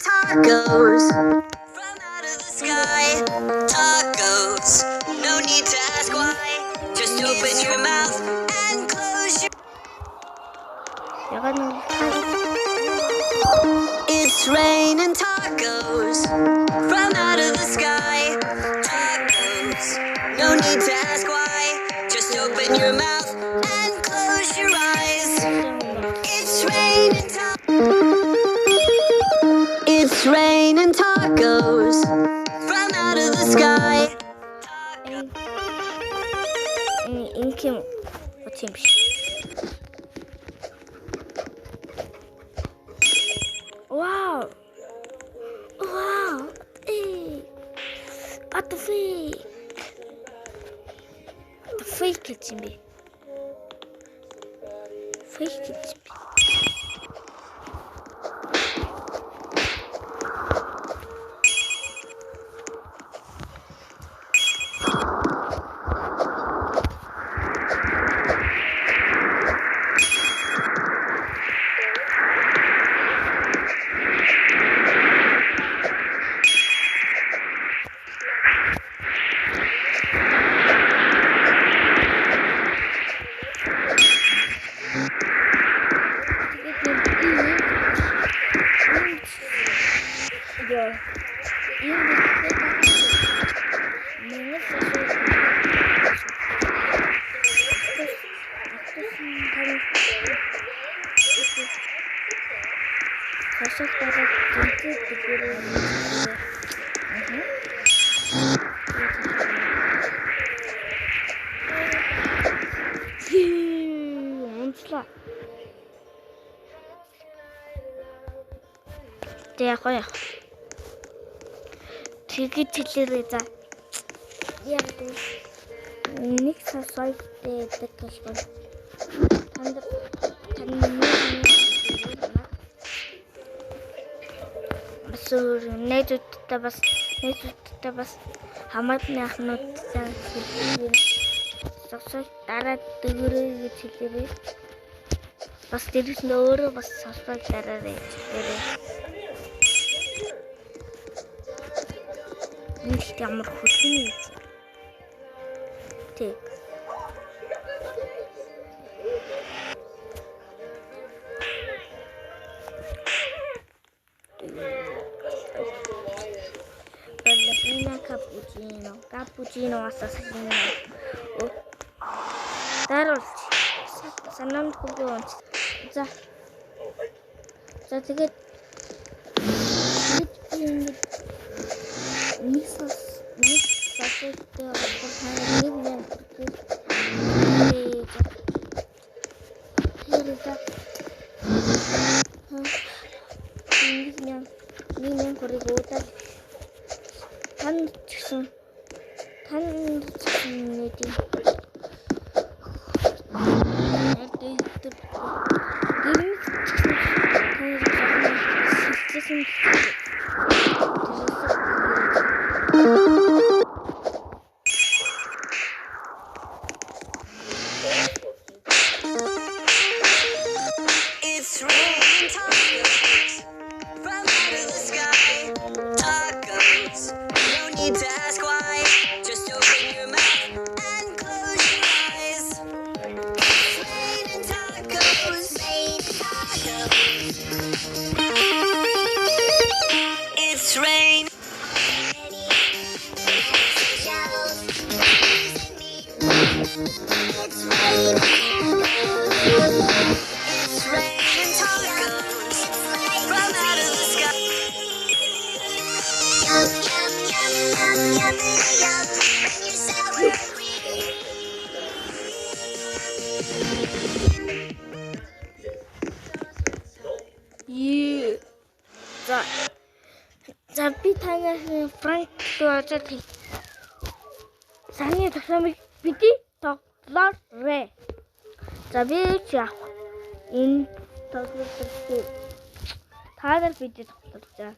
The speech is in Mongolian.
tacos from out of the sky. Tacos, no need to ask why. Just open your mouth and close your. It's raining tacos from out of the sky. Tacos, no need to ask why. Just open your mouth and close your eyes. It's raining It's raining tacos from out of the sky. İnkim atayım. Wow. Wow. What the fake? The fake için bir. Fake için bir. Яг гоё. Тэгээд хэлээрээ за. Яг нэг сасай дэдэг гэж байна. Нэжүүдтэй бас хамаатны ахнуудтай хэлээ. Сасай дараа дөрөв гэж хэлээрээ. Бас дэрс нөөрөө бас сасай дараарэ хэлээрээ. Nicht ямар хүлэн юм. Тэг. Ballerina cappuccino assassino. Даруул. Санамд хөгөө. За. За тэгээд нэг сасайтай нэг За би танаас франк дуусаад саний тасамыг бидний тоглоорой. За би яах энэ тоглолтыг та нар бидний тоглоорой.